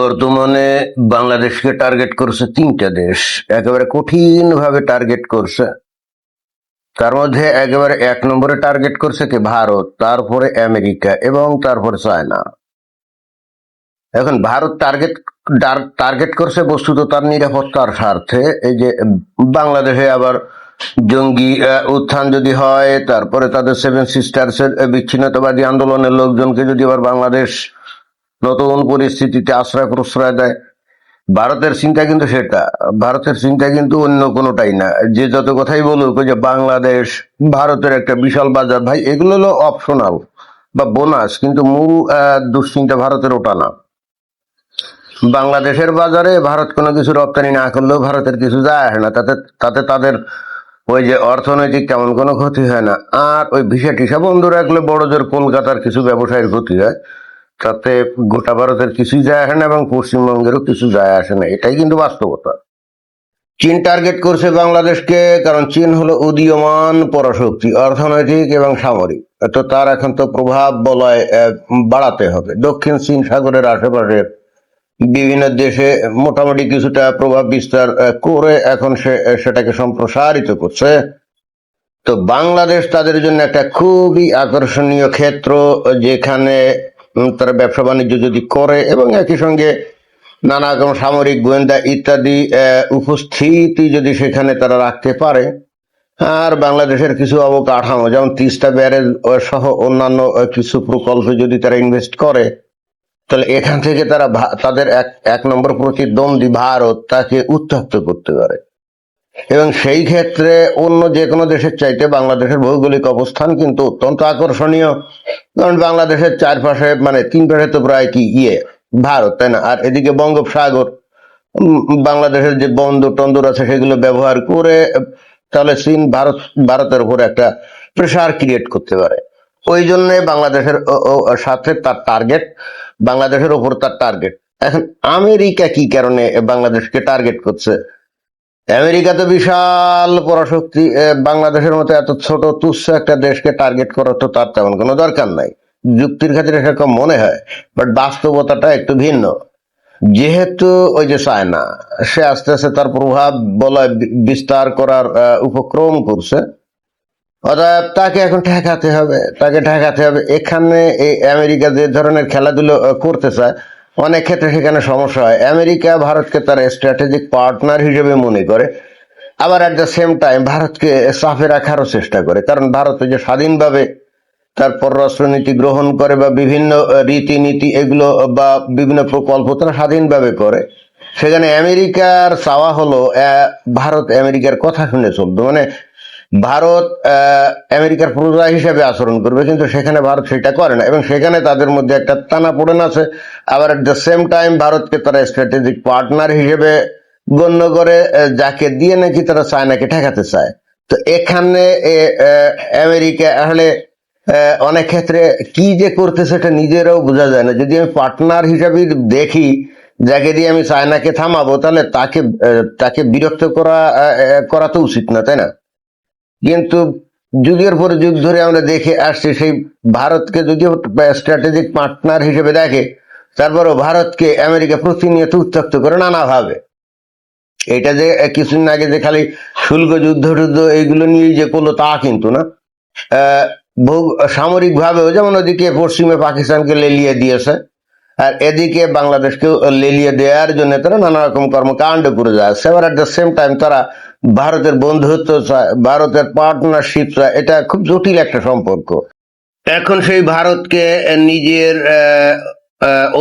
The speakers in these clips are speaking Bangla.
বর্তমানে বাংলাদেশকে টার্গেট করছে তিনটা দেশ, একেবারে কঠিন ভাবে টার্গেট করছে। তার মধ্যে একেবারে এক নম্বরে টার্গেট করছে কি ভারত, তারপরে আমেরিকা এবং তারপরে চায়না। এখন ভারত টার্গেট টার্গেট করছে বস্তুত তার নিরাপত্তার স্বার্থে। এই যে বাংলাদেশে আবার জঙ্গি উত্থান যদি হয়, তারপরে তাদের সেভেন সিস্টার্স এর বিচ্ছিন্নতাবাদী আন্দোলনের লোকজনকে যদি আবার বাংলাদেশ নতুন পরিস্থিতিতে আশ্রয় প্রশ্রয় দেয়, ভারতের চিন্তা কিন্তু সেটা। ভারতের চিন্তা কিন্তু অন্য কোনোটাই না। যে যত কথাই বলুক, ওই যে বাংলাদেশ ভারতের একটা বিশাল বাজার, ভাই এগুলো হলো অপশনাল বা বোনাস, কিন্তু মূল দুশ্চিন্তা ভারতের ওটা না। বাংলাদেশের বাজারে ভারত কোনো কিছু রপ্তানি না করলেও ভারতের কিছু যায় আসে না, তাতে তাতে তাদের ওই যে অর্থনৈতিক তেমন কোনো ক্ষতি হয় না। আর ওই ভিসা টিসা বন্ধ রাখলে বড় জোর কলকাতার কিছু ব্যবসায়ীর ক্ষতি হয়, তাতে গোটা ভারতের কিছুই যায় আসে না এবং পশ্চিমবঙ্গেরও কিছু যায় আসে না। এটাই কিন্তু বাস্তবতা। চীন টার্গেট করছে বাংলাদেশকে, কারণ চীন হলো উদীয়মান পরাশক্তি, অর্থনৈতিক এবং সামরিক। তো তার এখন তো প্রভাব বলয় বাড়াতে হবে। দক্ষিণ চীন সাগরের আশেপাশে বিভিন্ন দেশে মোটামুটি কিছুটা প্রভাব বিস্তার করে এখন সে সেটাকে সম্প্রসারিত করছে। তো বাংলাদেশ তাদের জন্য একটা খুবই আকর্ষণীয় ক্ষেত্র, যেখানে তারা ব্যবসা বাণিজ্য যদি করে এবং একই সঙ্গে নানা রকম সামরিক গোয়েন্দা ইত্যাদি উপস্থিতি যদি সেখানে তারা রাখতে পারে, আর বাংলাদেশের কিছু অবকাঠামো যেমন তিস্তা ব্যারেজ সহ অন্যান্য কিছু প্রকল্পে যদি তারা ইনভেস্ট করে, তাহলে এখান থেকে তারা তাদের এক এক নম্বর প্রতিদ্বন্দ্বী ভারত তাকে উত্তপ্ত করতে পারে। এবং সেই ক্ষেত্রে অন্য যে কোনো দেশের চাইতে বাংলাদেশের ভৌগোলিক অবস্থান কিন্তু অত্যন্ত আকর্ষণীয়। কারণ বাংলাদেশের চারপাশে মানে তিন পাশে তো প্রায় কি ভারত, তাই না? আর এদিকে বঙ্গোপসাগর, বাংলাদেশের যে বন্দর টন্দর আছে সেগুলো ব্যবহার করে তাহলে চীন ভারতের উপর একটা প্রেসার ক্রিয়েট করতে পারে। ওই জন্য বাংলাদেশের সাথে তার টার্গেট, বাংলাদেশের ওপর তার টার্গেট। এখন আমেরিকা কি কারণে বাংলাদেশকে টার্গেট করছে? আমেরিকা তো বিশাল পরাশক্তি, বাংলাদেশের মতো এত ছোট তুচ্ছ একটা দেশকে টার্গেট করার তো তার তেমন কোনো দরকার নাই। যুক্তির খাতিরে সেরকম মনে হয়, বাট বাস্তবতাটা একটু ভিন্ন। যেহেতু ওই যে চায়না, সে আস্তে আস্তে তার প্রভাব বলয় বিস্তার করার উপক্রম করছে, অতএব তাকে এখন ঠেকাতে হবে, তাকে ঠেকাতে হবে। এখানে এই আমেরিকা যে ধরনের খেলাধুলো করতে চায়, অনেক ক্ষেত্রে সেখানে সমস্যা হয়। আমেরিকা ভারতকে তার স্ট্র্যাটেজিক পার্টনার হিসেবে মনে করে, আবার অ্যাট দ্য সেম টাইম ভারতকে চাপে রাখারও চেষ্টা করে। কারণ ভারত যে স্বাধীনভাবে তার পররাষ্ট্রনীতি গ্রহণ করে বা বিভিন্ন রীতিনীতি এগুলো বা বিভিন্ন প্রকল্প তারা স্বাধীনভাবে করে, সেখানে আমেরিকার চাওয়া হলো ভারত আমেরিকার কথা শুনে চলবে। মানে ভারত আমেরিকার প্রজা হিসেবে আচরণ করবে, কিন্তু সেখানে ভারত সেটা করে না এবং সেখানে তাদের মধ্যে একটা টানাপোড়েন আছে। আবার এট দ্য সেম টাইম ভারতকে তারা স্ট্র্যাটেজিক পার্টনার হিসেবে গণ্য করে, যাকে দিয়ে নাকি তারা চায়নাকে ঠেকাতে চায়। তো এখানে আমেরিকা আসলে অনেক ক্ষেত্রে কি যে করতেছে সেটা নিজেরাও বোঝা যায় না। যদি আমি পার্টনার হিসাবে দেখি যাকে দিয়ে আমি চায়নাকে থামাবো, তাহলে তাকে তাকে বিরক্ত করা তো উচিত না, তাই না? কিন্তু যুগের পর যুগ ধরে আমরা দেখে আসছি, সেই ভারতকে যদিও স্ট্র্যাটেজিক পার্টনার হিসেবে দেখে, তারপরও ভারতকে আমেরিকা প্রতিনিয়ত উত্ত্যক্ত করে নানাভাবে। এটা যে কিছুদিন আগে যে খালি শুল্ক যুদ্ধ টুদ্ধ এইগুলো নিয়ে যে করলো তা কিন্তু না। সামরিক ভাবেও যেমন ওদিকে পশ্চিমে পাকিস্তানকে লেলিয়ে দিয়েছে, আর এদিকে বাংলাদেশকে লেলিয়ে দেওয়ার জন্য তারা নানা রকম কর্মকাণ্ড করে যাচ্ছে। আবার এট দ্য সেম টাইম তারা ভারতের বন্ধুত্ব চায়, ভারতের পার্টনারশিপ চায়। এটা খুব জটিল একটা সম্পর্ক। এখন সেই ভারতকে নিজের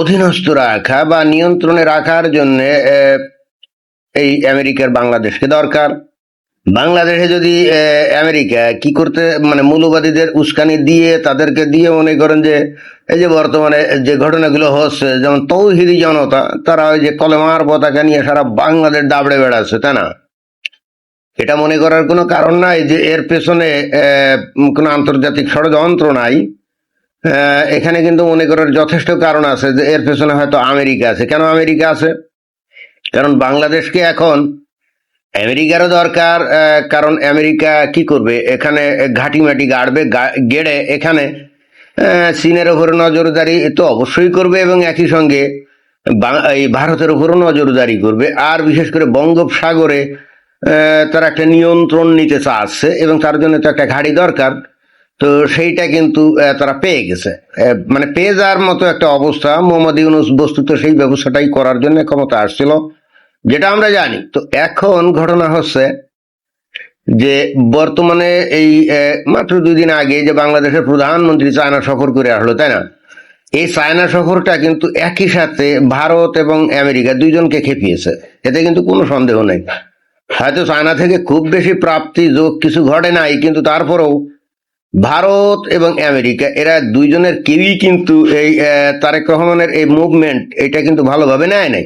অধীনস্থ রাখা বা নিয়ন্ত্রণে রাখার জন্য এই আমেরিকার বাংলাদেশকে দরকার। বাংলাদেশে যদি আমেরিকা কি করতে মানে মৌলবাদীদের উস্কানি দিয়ে তাদেরকে দিয়ে মনে করেন যে এই যে বর্তমানে যে ঘটনাগুলো হচ্ছে, যেমন তৌহিদি জনতা তারা ওই যে কলেমার পতাকা নিয়ে সারা বাংলাদেশ দাবড়ে বেড়াচ্ছে, তাই না? এটা মনে করার কোনো কারণ নাই যে এর পেছনে কোনো আন্তর্জাতিক ষড়যন্ত্র নাই। এখানে কিন্তু মনে করার যথেষ্ট কারণ আছে যে এর পেছনে হয়তো আমেরিকা আছে। কেন আমেরিকা আছে? কারণ বাংলাদেশকে এখন আমেরিকারও দরকার। কারণ আমেরিকা কি করবে, এখানে ঘাটি মাটি গাড়বে, গেড়ে এখানে চীনের ওপর নজরদারি তো অবশ্যই করবে এবং একই সঙ্গে এই ভারতের উপরও নজরদারি করবে, আর বিশেষ করে বঙ্গোপসাগরে তারা একটা নিয়ন্ত্রণ নিতে চাচ্ছে, এবং তার জন্য তো একটা ঘাঁটি দরকার। তো সেইটা কিন্তু তারা পেয়ে গেছে, মানে পেয়ে যাওয়ার মতো একটা অবস্থা। মোহাম্মদ ইউনূস বস্তুত সেই ব্যবস্থাটাই করার জন্য ক্ষমতা আসছিল, যেটা আমরা জানি। তো এখন ঘটনা হচ্ছে যে বর্তমানে এই মাত্র 2 দিন আগে যে বাংলাদেশের প্রধানমন্ত্রী চায়না সফর করে আসলো, তাই না? এই চায়না সফরটা কিন্তু একই সাথে ভারত এবং আমেরিকা দুইজনকে খেপিয়েছে, এতে কিন্তু কোনো সন্দেহ নেই। হয়তো চায়না থেকে খুব বেশি প্রাপ্তি যোগ কিছু ঘটে নাই, কিন্তু তারপরেও ভারত এবং আমেরিকা এরা দুইজনের কেউই কিন্তু এই তারেক রহমানের এই মুভমেন্ট এটা কিন্তু ভালোভাবে নেয় নাই।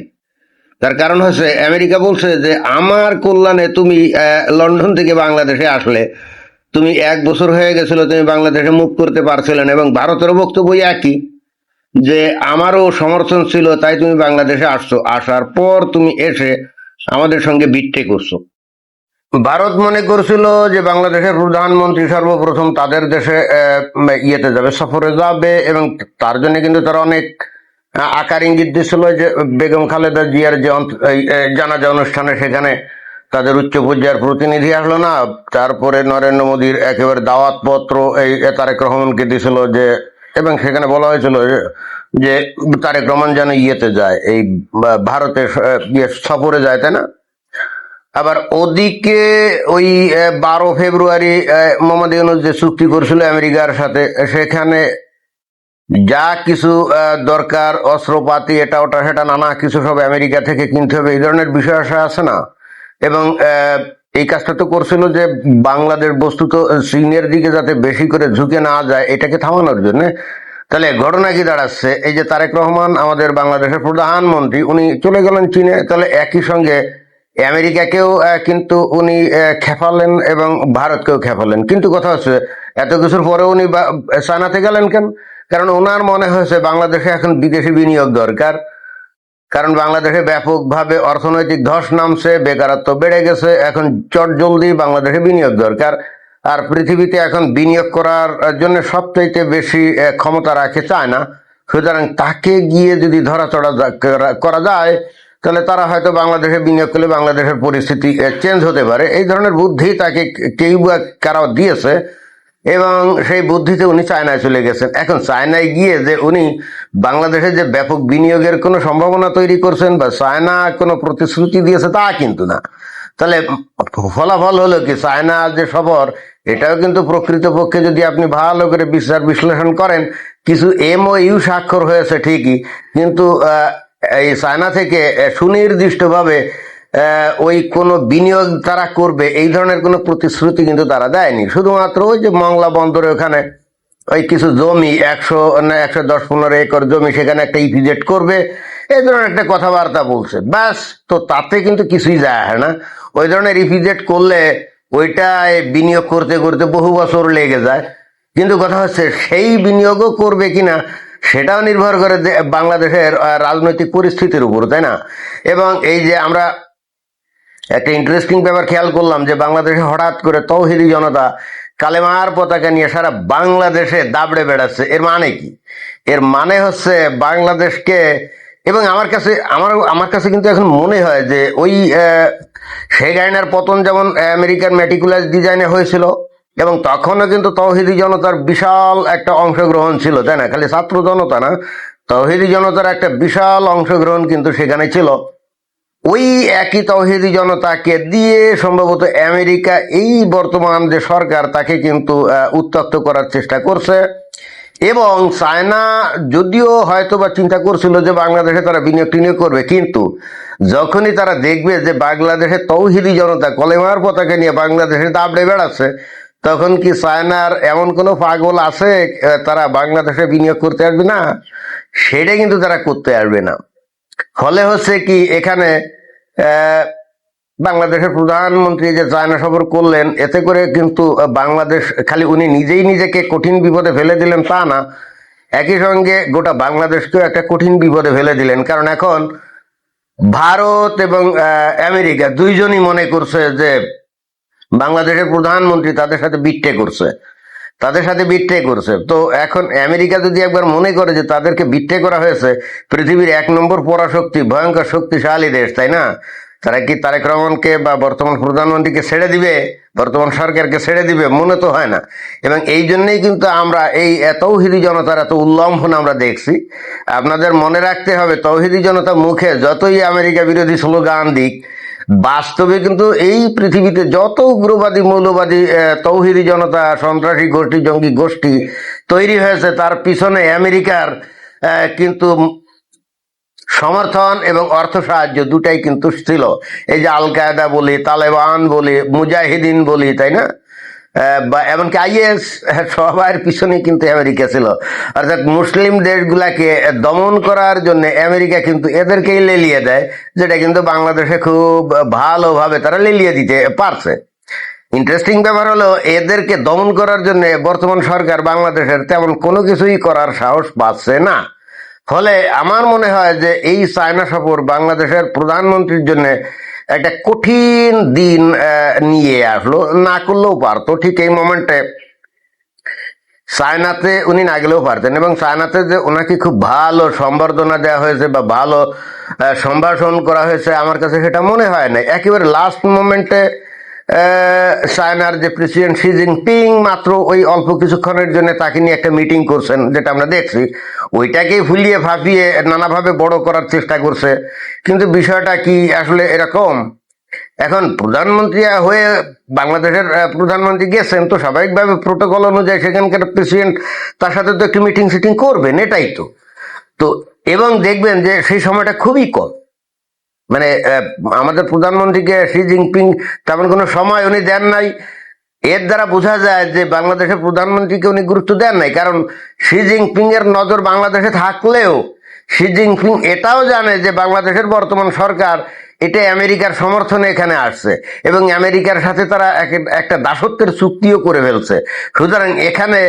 তার কারণ হচ্ছে আমেরিকা বলছে যে আমার কল্যাণে তুমি লন্ডন থেকে বাংলাদেশে আসলে, তুমি 1 বছর হয়ে গেছিল তুমি বাংলাদেশে মুভ করতে পারছিলে না, এবং ভারতের বক্তব্য একই, যে আমারও সমর্থন ছিল তাই তুমি বাংলাদেশে আসছো, আসার পর তুমি এসে আমাদের সঙ্গে বিট্টে করছো। ভারত মনে করছিল যে বাংলাদেশের প্রধানমন্ত্রী সর্বপ্রথম তাদের দেশে ইয়েতে যাবে, সফরে যাবে, এবং তার জন্য কিন্তু তারা অনেক আকার ইঙ্গিত দিচ্ছিল যে বেগম খালেদা জিয়ার যে জানাজা অনুষ্ঠানে সেখানে তাদের উচ্চ পর্যায়ের প্রতিনিধি আসলো না। তারপরে নরেন্দ্র মোদীর একেবারে দাওয়াতপত্র এই তারেক রহমানকে দিছিল, যে এবং সেখানে বলা হয়েছিল যে তারেক রহমান যেন ইয়েতে যায়, এই ভারতে সফরে যায়, তাই না? আবার ওদিকে ওই 12 ফেব্রুয়ারি মোহাম্মদ ইউনূস যে চুক্তি করছিল আমেরিকার সাথে, সেখানে যা কিছু দরকার অস্ত্রপাতি এটা ওটা সেটা নানা কিছু সব আমেরিকা থেকে কিনতে হবে, এই ধরনের বিষয় আসা আছে না। এবং এই কাজটা তো করছিল যে বাংলাদেশ বস্তুত চীনের দিকে যাতে বেশি করে ঝুঁকে না যায় এটাকে থামানোর জন্য। তাহলে ঘটনা কি দাঁড়াচ্ছে, এই যে তারেক রহমান আমাদের বাংলাদেশের প্রধানমন্ত্রী উনি চলে গেলেন চীনে, তাহলে একই সঙ্গে আমেরিকাকেও কিন্তু উনি খেপালেন এবং ভারতকেও খেপালেন। কিন্তু কথা হচ্ছে এত কিছুর পরে উনি চায়নাতে গেলেন কেন? কারণ ওনার মনে হয়েছে বাংলাদেশে এখন বিদেশি বিনিয়োগ দরকার, কারণ বাংলাদেশে ব্যাপকভাবে অর্থনৈতিক ধস নামছে, বেকারত্ব বেড়ে গেছে, এখন চট জলদি বাংলাদেশে বিনিয়োগ দরকার। আর পৃথিবীতে এখন বিনিয়োগ করার জন্য সবচাইতে বেশি ক্ষমতা রাখে চায়না। সুতরাং তাকে গিয়ে যদি ধরাচড়া করা যায়, তাহলে তারা হয়তো বাংলাদেশে বিনিয়োগ করলে বাংলাদেশের পরিস্থিতি চেঞ্জ হতে পারে। এই ধরনের বুদ্ধি তাকে কেউ বা কারা দিয়েছে, এবং সেই বুদ্ধিতে উনি চায়নায় চলে গেছেন। এখন চায়নায় গিয়ে যে উনি বাংলাদেশে যে ব্যাপক বিনিয়োগের কোনো সম্ভাবনা তৈরি করছেন বা চায়না কোনো প্রতিশ্রুতি দিয়েছে তা কিন্তু না। তাহলে ফলাফল হলো কি, চায়না যে সফর এটাও কিন্তু প্রকৃতপক্ষে যদি আপনি ভালো করে বিচার বিশ্লেষণ করেন, কিছু MOU স্বাক্ষর হয়েছে ঠিকই, কিন্তু এই চায়না থেকে সুনির্দিষ্টভাবে ওই কোনো বিনিয়োগ তারা করবে এই ধরনের কোনো প্রতিশ্রুতি কিন্তু তারা দেয়নি। শুধুমাত্র ওই যে মংলা বন্দরে ওখানে ওই কিছু জমি 110-15 একর জমি, সেখানে একটা ইপিজেড করবে, এই ধরনের একটা কথাবার্তা বলছে, ব্যাস। তো তাতে কিন্তু কিছুই যায় হয় না। ওই ধরনের ইপিজেড করলে ওইটায় বিনিয়োগ করতে করতে বহু বছর লেগে যায়। কিন্তু কথা হচ্ছে সেই বিনিয়োগও করবে কিনা সেটাও নির্ভর করে বাংলাদেশের রাজনৈতিক পরিস্থিতির উপর, তাই না? এবং এই যে আমরা একটা ইন্টারেস্টিং ব্যাপার খেয়াল করলাম যে বাংলাদেশে হঠাৎ করে তৌহিদি জনতা কালেমার পতাকা নিয়ে সারা বাংলাদেশে দাবড়ে বেড়াচ্ছে। এর মানে কি? এর মানে হচ্ছে বাংলাদেশকে, এবং আমার কাছে কিন্তু এখন মনে হয় যে ওই শেখ হাসিনার পতন যেমন আমেরিকার মেটিকুলাস ডিজাইনে হয়েছিল, এবং তখনও কিন্তু তৌহিদি জনতার বিশাল একটা অংশগ্রহণ ছিল, তাই না? খালি ছাত্র জনতা না, তৌহিদি জনতার একটা বিশাল অংশগ্রহণ কিন্তু সেখানে ছিল। ওই একই তৌহিদি জনতাকে দিয়ে সম্ভবত আমেরিকা এই বর্তমান যে সরকার তাকে কিন্তু উত্তক্ত করার চেষ্টা করছে। এবং চায়না যদিও হয়তো বা চিন্তা করছিল যে বাংলাদেশে তারা বিনিয়োগ টিনিয়োগ করবে, কিন্তু যখনই তারা দেখবে যে বাংলাদেশে তৌহিদি জনতা কলেমার পতাকা নিয়ে বাংলাদেশে দাবড়ে বেড়াচ্ছে, তখন কি চায়নার এমন কোনো পাগল আছে তারা বাংলাদেশে বিনিয়োগ করতে আসবে না? সেটা কিন্তু তারা করতে আসবে না। ফলে হচ্ছে কি, এখানে বাংলাদেশের প্রধানমন্ত্রী যে চায়না সফর করলেন, এতে করে কিন্তু বাংলাদেশ খালি উনি নিজেই নিজেকে কঠিন বিপদে ফেলে দিলেন তা না, একই সঙ্গে গোটা বাংলাদেশকেও একটা কঠিন বিপদে ফেলে দিলেন। কারণ এখন ভারত এবং আমেরিকা দুইজনই মনে করছে যে বাংলাদেশের প্রধানমন্ত্রী তাদের সাথে বিট্টে করছে। তাদের সাথে বিট্রে করছে। তো এখন আমেরিকা যদি একবার মনে করে যে তাদেরকে বিট্রে করা হয়েছে, পৃথিবীর 1 নম্বর পরাশক্তি, ভয়ঙ্কর শক্তিশালী দেশ, তাই না, তারা কি তারেক রহমানকে বা বর্তমান প্রধানমন্ত্রীকে ছেড়ে দিবে, বর্তমান সরকারকে ছেড়ে দিবে? মনে তো হয় না। এবং এই জন্যই কিন্তু আমরা এই তৌহিদি জনতার এত উল্লম্ঘন আমরা দেখছি। আপনাদের মনে রাখতে হবে, তৌহিদি জনতা মুখে যতই আমেরিকা বিরোধী স্লোগান দিক, বাস্তবে কিন্তু এই পৃথিবীতে যত উগ্রবাদী মৌলবাদী তৌহিদি জনতা, সন্ত্রাসী গোষ্ঠী, জঙ্গি গোষ্ঠী তৈরি হয়েছে, তার পিছনে আমেরিকার কিন্তু সমর্থন এবং অর্থ সাহায্য দুটাই কিন্তু ছিল। এই যে আল কায়দা বলি, তালেবান বলি, মুজাহিদিন বলি, তাই না, বা এমনকি আইএস, সবার পিছনে কিন্তু আমেরিকা ছিল। অর্থাৎ মুসলিম দেশগুলাকে দমন করার জন্য আমেরিকা কিন্তু এদেরকেই লেলিয়ে দেয়, যেটা কিন্তু বাংলাদেশে খুব ভালোভাবে তারা লেলিয়ে দিতে পারছে। ইন্টারেস্টিং ব্যাপার হলো, এদেরকে দমন করার জন্য বর্তমান সরকার বাংলাদেশের তেমন কোনো কিছুই করার সাহস পাচ্ছে না। ফলে আমার মনে হয় যে এই চায়না সফর বাংলাদেশের প্রধানমন্ত্রীর জন্য একটা কঠিন দিন নিয়ে আসলো। না করলেও পারতো, ঠিক এই মোমেন্টে চায়নাতে উনি না গেলেও পারতেন। এবং চায়নাতে যে ওনাকে খুব ভালো সম্বর্ধনা দেওয়া হয়েছে বা ভালো সম্ভাষণ করা হয়েছে, আমার কাছে সেটা মনে হয় না। একেবারে লাস্ট মোমেন্টে চায়নার যে প্রেসিডেন্ট শি জিনপিং মাত্র ওই অল্প কিছুক্ষণের জন্য তাকে নিয়ে একটা মিটিং করছেন, যেটা আমরা দেখছি, ওইটাকেই ফুলিয়ে ফাঁপিয়ে নানাভাবে বড় করার চেষ্টা করছে। কিন্তু বিষয়টা কি আসলে এরকম? এখন প্রধানমন্ত্রী হয়ে বাংলাদেশের প্রধানমন্ত্রী গেছেন, তো স্বাভাবিকভাবে প্রোটোকল অনুযায়ী সেখানকার প্রেসিডেন্ট তার সাথে তো একটু মিটিং সিটিং করবেন, এটাই তো। তো এবং দেখবেন যে সেই সময়টা খুবই কম, মানে আমাদের প্রধানমন্ত্রীকে শি জিনপিং তেমন কোনো সময় উনি দেন নাই। এর দ্বারা বোঝা যায় যে বাংলাদেশের প্রধানমন্ত্রীকে উনি গুরুত্ব দেন নাই। কারণ শি জিনপিং এর নজর বাংলাদেশে থাকলেও শি জিনপিং এটাও জানে যে বাংলাদেশের বর্তমান সরকার এটা আমেরিকার সমর্থনে এখানে আসছে এবং আমেরিকার সাথে তারা একটা দাসত্বের চুক্তিও করে ফেলছে। সুতরাং এখানে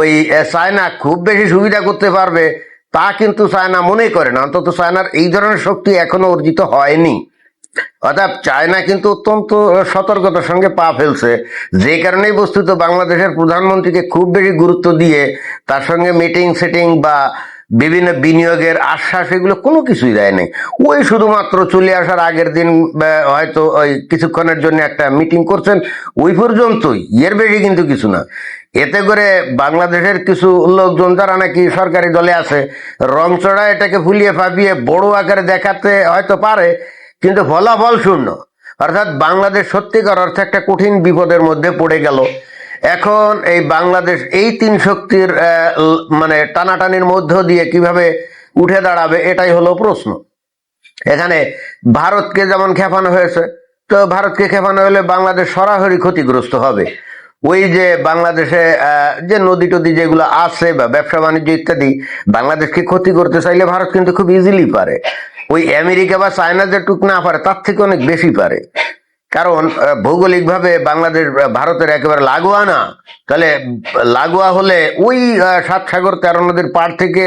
ওই চায়না খুব বেশি সুবিধা করতে পারবে তা কিন্তু চায়না মনে করে না। অন্তত চায়নার এই ধরনের শক্তি এখনো অর্জিত হয়নি। অর্থাৎ চায়না কিন্তু অত্যন্ত সতর্কতার সঙ্গে পা ফেলছে, যে কারণেই বস্তুত বাংলাদেশের প্রধানমন্ত্রীকে খুব বেশি গুরুত্ব দিয়ে তার সঙ্গে মিটিং সেটিং বা বিভিন্ন বিনিয়োগের আশ্বাস এগুলো কোনো কিছুই দেয়নি। ওই শুধুমাত্র চলে আসার আগের দিন হয়তো ওই কিছুক্ষণের জন্য একটা মিটিং করছেন, ওই পর্যন্তই, এর বেশি কিন্তু কিছু না। এতে করে বাংলাদেশের কিছু লোকজন যারা নাকি সরকারি দলে আছে, রং চড়া এটাকে ফুলিয়ে ফাঁপিয়ে বড় আকারে দেখাতে হয়তো পারে, কিন্তু ফলাফল শূন্য। অর্থাৎ বাংলাদেশ সত্যিকার অর্থে একটা কঠিন বিপদের মধ্যে পড়ে গেল। এখন এই বাংলাদেশ এই তিন শক্তির মানে টানাটানির মধ্য দিয়ে কিভাবে উঠে দাঁড়াবে, এটাই হলো প্রশ্ন। এখানে ভারতকে যেমন খেপানো হয়েছে, তো ভারতকে খেপানো হলে বাংলাদেশ সরাসরি ক্ষতিগ্রস্ত হবে। ওই যে বাংলাদেশে যে নদী টদী যেগুলো আছে বা ব্যবসা বাণিজ্য ইত্যাদি, বাংলাদেশকে ক্ষতি করতে চাইলে ভারত কিন্তু খুব ইজিলি পারে। ওই আমেরিকা বা চায়না যেটুক না পারে তার থেকে অনেক বেশি পারে। কারণ ভৌগোলিকভাবে বাংলাদেশ ভারতের একেবারে লাগোয়া না। তাহলে লাগোয়া হলে ওই 7 সাগর 13 নদীর পার থেকে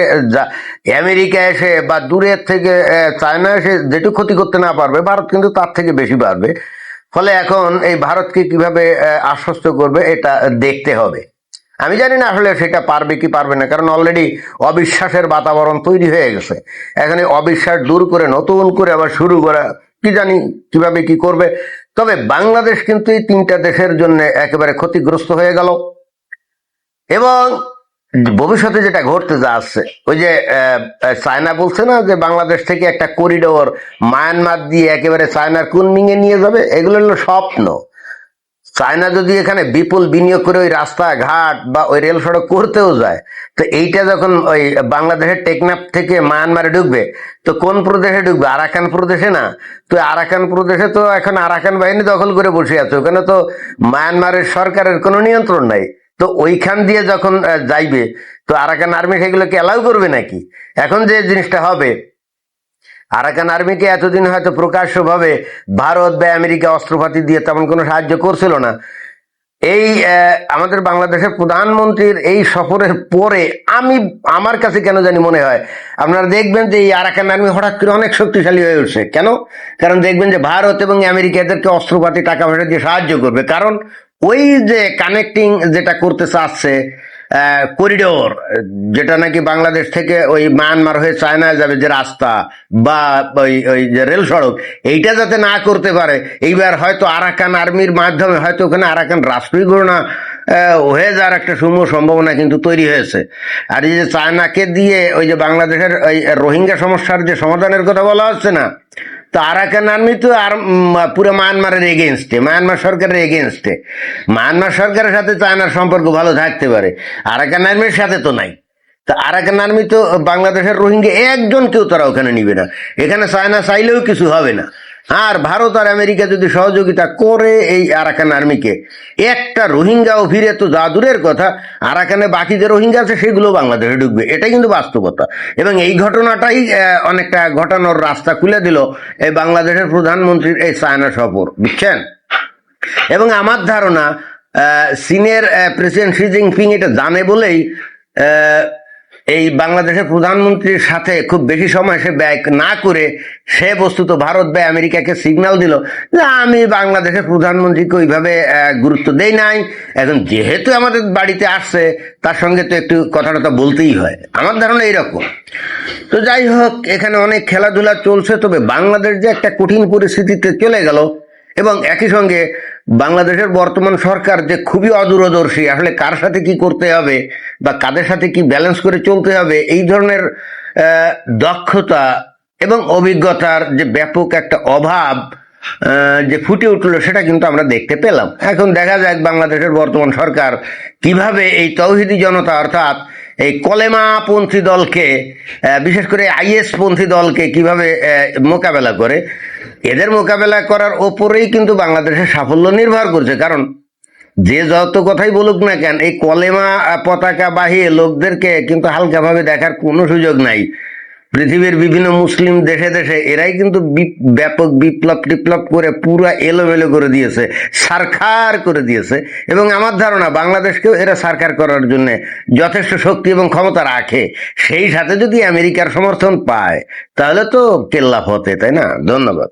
আমেরিকা এসে বা দূরের থেকে চায়না এসে যেটুকু ক্ষতি করতে না পারবে, ভারত কিন্তু তার থেকে বেশি পারবে। ফলে এখন এই ভারতকে কিভাবে আশ্বস্ত করবে এটা দেখতে হবে। আমি জানি না আসলে সেটা পারবে কি পারবে না, কারণ অলরেডি অবিশ্বাসের বাতাবরণ তৈরি হয়ে গেছে। এখানে অবিশ্বাস দূর করে নতুন করে আবার শুরু করা, কি জানি কিভাবে কি করবে। তবে বাংলাদেশ কিন্তু এই তিনটা দেশের জন্য একেবারে ক্ষতিগ্রস্ত হয়ে গেল। এবং ভবিষ্যতে যেটা ঘটতে যাচ্ছে, ওই যে চায়না বলছে না যে বাংলাদেশ থেকে একটা করিডোর মায়ানমার দিয়ে একেবারে চায়নার কুনমিংয়ে নিয়ে যাবে, এগুলো হলো স্বপ্ন। চায়না যদি এখানে বিপুল বিনিয়োগ করে ওই রাস্তাঘাট বা ওই রেল সড়ক করতেও যায়, তো এইটা যখন ওই বাংলাদেশের টেকনাফ থেকে মায়ানমারে ঢুকবে, তো কোন প্রদেশে ঢুকবে? আরাকান প্রদেশে না? তো আরাকান প্রদেশে তো এখন আরাকান বাহিনী দখল করে বসে আছে, ওখানে তো মায়ানমারের সরকারের কোনো নিয়ন্ত্রণ নাই। তো ওইখান দিয়ে যখন যাইবে, তো আরাকান আর্মি সেগুলোকে অ্যালাউ করবে নাকি? এখন যে জিনিসটা হবে, আরাকান আর্মিকে এতদিন হয়তো প্রকাশ্যভাবে ভারত বা আমেরিকা অস্ত্রপাতি দিয়ে তেমন কোনো সাহায্য করছিল না। এই আমাদের বাংলাদেশের প্রধানমন্ত্রীর এই সফরের পরে আমার কাছে কেন জানি মনে হয়, আপনারা দেখবেন যে এই আরাকান আর্মি হঠাৎ করে অনেক শক্তিশালী হয়ে উঠছে। কেন? কারণ দেখবেন যে ভারত এবং আমেরিকা এদেরকে অস্ত্রপাতি টাকা পয়সা দিয়ে সাহায্য করবে। কারণ ওই যে কানেক্টিং যেটা করতে চাচ্ছে করিডোর, যেটা নাকি বাংলাদেশ থেকে ওই মায়ানমার হয়ে চায়নায় যাবে যে রাস্তা, বা ওই ওই যে রেল সড়ক, এইটা যাতে না করতে পারে, এইবার হয়তো আরাকান আর্মির মাধ্যমে হয়তো ওখানে আরাকান রাষ্ট্রই ঘোষণা হয়ে যাওয়ার একটা সমূহ সম্ভাবনা কিন্তু তৈরি হয়েছে। আর এই যে চায়নাকে দিয়ে ওই যে বাংলাদেশের ওই রোহিঙ্গা সমস্যার যে সমাধানের কথা বলা হচ্ছে না, তো আরাকান আর্মি তো আর পুরো মায়ানমারের এগেনস্টে, মায়ানমার সরকারের এগেনস্টে। মায়ানমার সরকারের সাথে চায়নার সম্পর্ক ভালো থাকতে পারে, আরাকান আর্মির সাথে তো নাই। তা আরাকান আর্মি তো বাংলাদেশের রোহিঙ্গা একজন কেউ তারা ওখানে নিবে না, এখানে চায়না চাইলেও কিছু হবে না। আর ভারত আর আমেরিকা যদি সহযোগিতা করে এই আরাকান আর্মিকে, একটা রোহিঙ্গাও ফিরে তো যা দূরের কথা, আরাকানে বাকি যে রোহিঙ্গা আছে সেগুলো বাংলাদেশে ঢুকবে, এটাই কিন্তু বাস্তবতা। এবং এই ঘটনাটাই অনেকটা ঘটানোর রাস্তা খুলে দিল এই বাংলাদেশের প্রধানমন্ত্রীর এই চায়না সফর, বুঝছেন। এবং আমার ধারণা চীনের প্রেসিডেন্ট শি জিনপিং এটা জানে বলেই আহ, এই বাংলাদেশের প্রধানমন্ত্রীর সাথে খুব বেশি সময় সে ব্যয় না করে সে বস্তুত ভারত বা আমেরিকাকে সিগন্যাল দিল যে আমি বাংলাদেশের প্রধানমন্ত্রীকে ওইভাবে গুরুত্ব দেই নাই, এখন যেহেতু আমাদের বাড়িতে আসছে তার সঙ্গে তো একটু কথা টথা বলতেই হয়। আমার ধারণা এইরকম। তো যাই হোক, এখানে অনেক খেলাধুলা চলছে, তবে বাংলাদেশ যে একটা কঠিন পরিস্থিতিতে চলে গেল, এবং একই সঙ্গে বাংলাদেশের বর্তমান সরকার যে খুবই অদূরদর্শী, আসলে কার সাথে কি করতে হবে বা কাদের সাথে কি ব্যালেন্স করে চলতে হবে, এই ধরনের দক্ষতা এবং অভিজ্ঞতার যে ব্যাপক একটা অভাব যে ফুটে উঠলো, সেটা কিন্তু আমরা দেখতে পেলাম। এখন দেখা যাক বাংলাদেশের বর্তমান সরকার কিভাবে এই তৌহিদি জনতা অর্থাৎ এই কলেমাপন্থী দলকে, বিশেষ করে আইএস পন্থী দলকে কিভাবে মোকাবেলা করে। এদের মোকাবেলা করার ওপরেই কিন্তু বাংলাদেশের সাফল্য নির্ভর করছে, কারণ যে যত কথাই বলুক না কেন, এই কলেমা পতাকা বাহিয়ে লোকদেরকে কিন্তু হালকাভাবে দেখার কোনো সুযোগ নাই। পৃথিবীর বিভিন্ন মুসলিম দেশে দেশে এরাই কিন্তু ব্যাপক বিপ্লব টিপ্লব করে পুরো এলোমেলো করে দিয়েছে, সারখার করে দিয়েছে। এবং আমার ধারণা বাংলাদেশকেও এরা সারখার করার জন্য যথেষ্ট শক্তি এবং ক্ষমতা রাখে। সেই সাথে যদি আমেরিকার সমর্থন পায় তাহলে তো কেল্লা ফতে, তাই না? ধন্যবাদ।